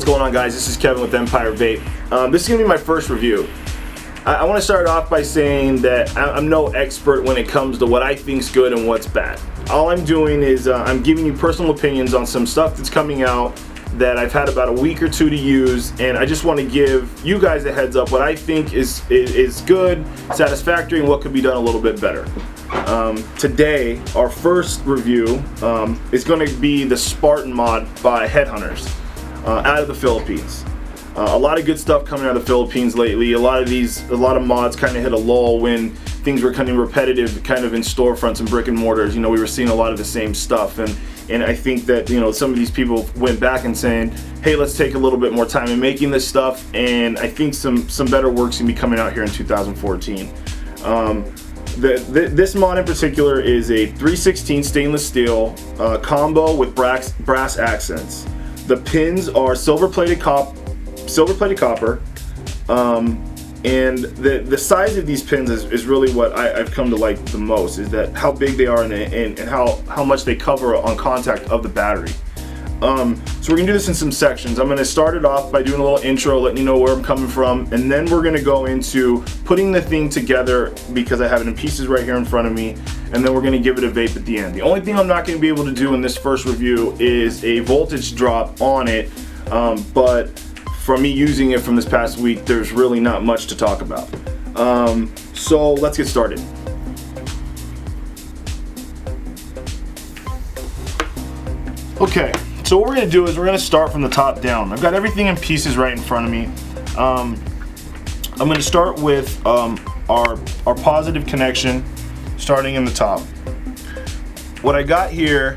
going on, guys? This is Kevin with Empire Vape. This is going to be my first review. I want to start off by saying that I'm no expert when it comes to what I think's good and what's bad. All I'm doing is I'm giving you personal opinions on some stuff that's coming out that I've had about a week or two to use, and I just want to give you guys a heads up what I think is good, satisfactory, and what could be done a little bit better. Today, our first review is going to be the Spartan MOD by Headhunters out of the Philippines. A lot of good stuff coming out of the Philippines lately. A lot of mods kind of hit a lull when things were kind of repetitive, kind of in storefronts and brick and mortars. You know, we were seeing a lot of the same stuff, and I think that, you know, some of these people went back and saying, hey, let's take a little bit more time in making this stuff, and I think some better work's gonna be coming out here in 2014. This mod in particular is a 3/16 stainless steel combo with brass accents. The pins are silver-plated copper, and the size of these pins is really what I've come to like the most, is that how big they are and how much they cover on contact of the battery. So we're gonna do this in some sections. I'm gonna start it off by doing a little intro, letting you know where I'm coming from, and then we're gonna go into putting the thing together because I have it in pieces right here in front of me, and then we're gonna give it a vape at the end. The only thing I'm not gonna be able to do in this first review is a voltage drop on it, but from me using it from this past week, there's really not much to talk about. So let's get started. Okay, so what we're gonna do is we're gonna start from the top down. I've got everything in pieces right in front of me. I'm gonna start with our positive connection, starting in the top. What I got here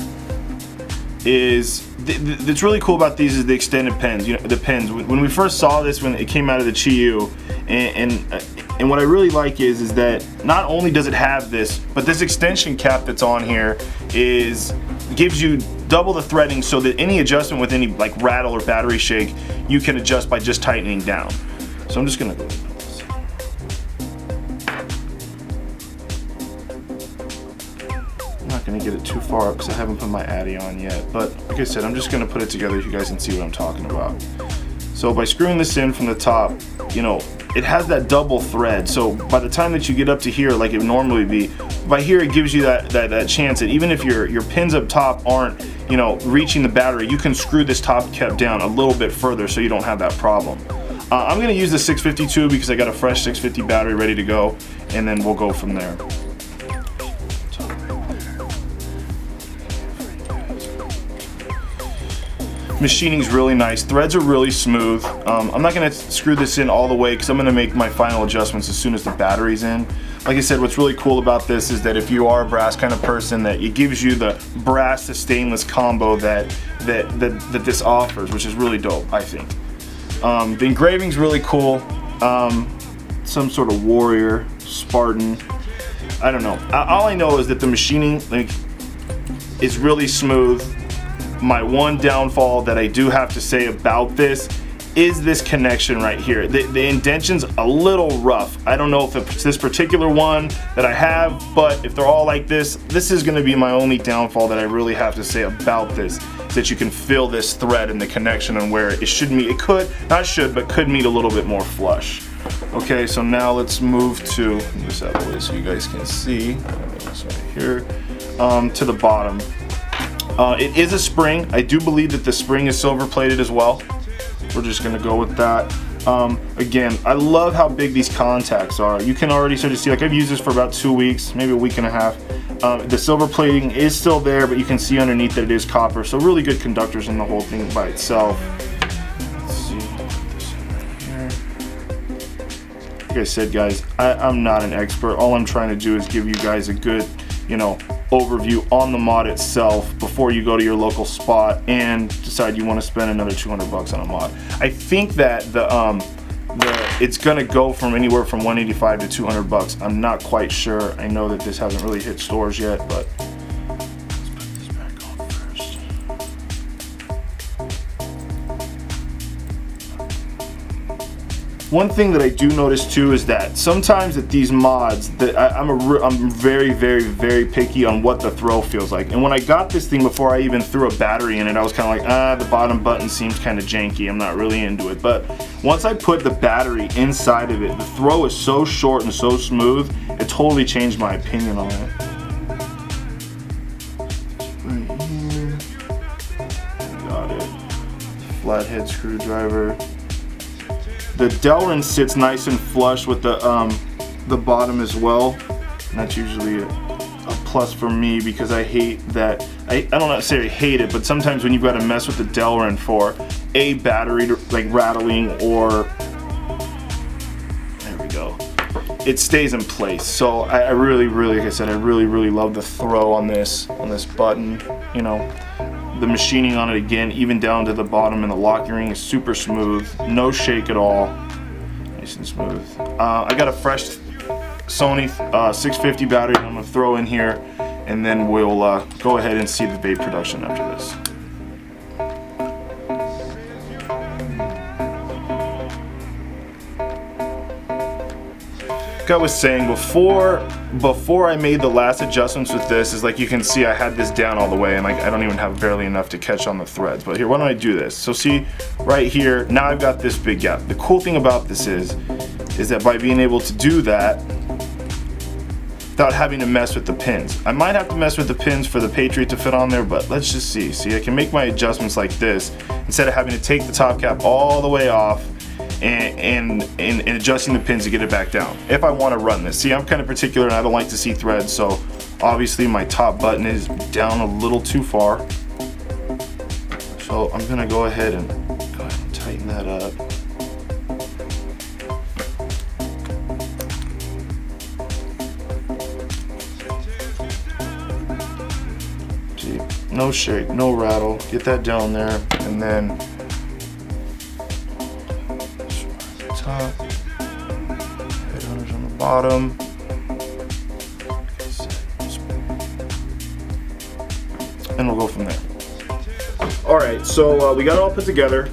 is, that's really cool about these is the extended pins. You know, the pins. When we first saw this, when it came out of the Chiyu, and what I really like is that not only does it have this, but this extension cap that's on here gives you double the threading, so that any adjustment with any like rattle or battery shake, you can adjust by just tightening down. So I'm just gonna go. Not gonna get it too far up because I haven't put my Addy on yet, but like I said, I'm just gonna put it together so you guys can see what I'm talking about. So by screwing this in from the top, you know, it has that double thread, so by the time that you get up to here like it would normally be, by here it gives you that chance that even if your pins up top aren't, you know, reaching the battery, you can screw this top cap down a little bit further so you don't have that problem. I'm gonna use the 652 because I got a fresh 650 battery ready to go, and then we'll go from there. Machining's really nice. Threads are really smooth. I'm not gonna screw this in all the way because I'm gonna make my final adjustments as soon as the battery's in. Like I said, what's really cool about this is that if you are a brass kind of person, that it gives you the brass to stainless combo that this offers, which is really dope, I think. The engraving's really cool. Some sort of warrior, Spartan. I don't know. All I know is that the machining is really smooth. My one downfall that I do have to say about this is this connection right here. The indention's a little rough. I don't know if it's this particular one that I have, but if they're all like this is gonna be my only downfall that I really have to say about this, is that you can feel this thread and the connection and where it should meet. It could, not should, but could meet a little bit more flush. Okay, so now let's move to, this out of the way so you guys can see, this right here, to the bottom. It is a spring. I do believe that the spring is silver plated as well. We're just gonna go with that. Again, I love how big these contacts are. You can already sort of see, like I've used this for about 2 weeks, maybe a week and a half. The silver plating is still there, but you can see underneath that it is copper. So really good conductors in the whole thing by itself. Let's see, put this in right here. Like I said, guys, I'm not an expert. All I'm trying to do is give you guys a good, you know, overview on the mod itself before you go to your local spot and decide you want to spend another 200 bucks on a mod. I think that it's gonna go from anywhere from 185 to 200 bucks. I'm not quite sure. I know that this hasn't really hit stores yet, but let's put this back on first. One thing that I do notice too is that sometimes at these mods, that I'm very, very, very picky on what the throw feels like. And when I got this thing, before I even threw a battery in it, I was kind of like, the bottom button seems kind of janky. I'm not really into it. But once I put the battery inside of it, the throw is so short and so smooth, it totally changed my opinion on it. Right here. Got it. Flathead screwdriver. The Delrin sits nice and flush with the bottom as well, and that's usually a plus for me, because I hate that. I don't necessarily hate it, but sometimes when you've got to mess with the Delrin for a battery like rattling, or there we go, it stays in place. So I really, like I said, I really love the throw on this button. You know, the machining on it, again, even down to the bottom, and the locking ring is super smooth, no shake at all, nice and smooth. I got a fresh Sony 650 battery I'm gonna throw in here, and then we'll go ahead and see the vape production after this. Like I was saying before I made the last adjustments with this, is like you can see I had this down all the way, and like I don't even have barely enough to catch on the threads. But here, why don't I do this? So see right here, now I've got this big gap. The cool thing about this is that by being able to do that without having to mess with the pins. I might have to mess with the pins for the Patriot to fit on there, but let's just see. See, I can make my adjustments like this instead of having to take the top cap all the way off and adjusting the pins to get it back down if I want to run this. See, I'm kind of particular and I don't like to see threads, so obviously my top button is down a little too far. So I'm gonna go ahead and tighten that up. See, no shake, no rattle. Get that down there, and then top, headhunters on the bottom. And we'll go from there. Alright, so we got it all put together.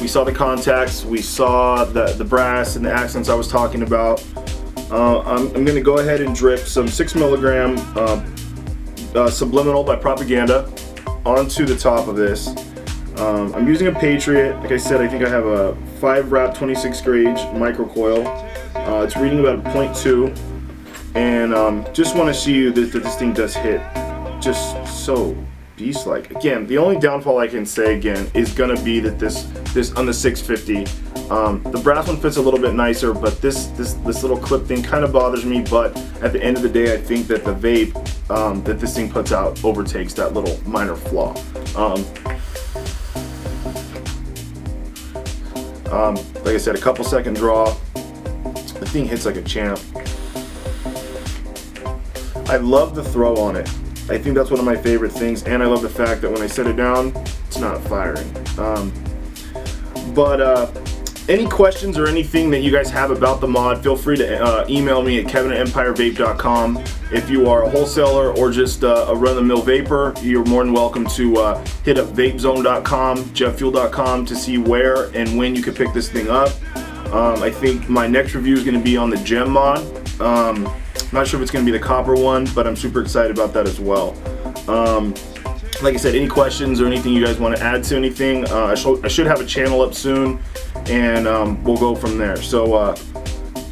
We saw the contacts, we saw the brass and the accents I was talking about. I'm going to go ahead and drip some 6 milligram subliminal by Propaganda onto the top of this. I'm using a Patriot. Like I said, I think I have a 5-wrap 26 gauge microcoil. It's reading about 0.2, and just want to see you that this thing does hit just so beast-like. Again, the only downfall I can say again is gonna be that this on the 650, the brass one fits a little bit nicer, but this little clip thing kind of bothers me. But at the end of the day, I think that the vape that this thing puts out overtakes that little minor flaw. Like I said, a couple second draw, the thing hits like a champ. I love the throw on it. I think that's one of my favorite things, and I love the fact that when I set it down, it's not firing. Any questions or anything that you guys have about the mod, feel free to email me at kevin@empirevape.com. If you are a wholesaler or just a run-of-the-mill vapor, you're more than welcome to hit up vapezone.com, jetfuel.com to see where and when you can pick this thing up. I think my next review is going to be on the gem mod. I'm not sure if it's going to be the copper one, but I'm super excited about that as well. Like I said, any questions or anything you guys want to add to anything, I should have a channel up soon, and we'll go from there. So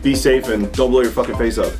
be safe and don't blow your fucking face up.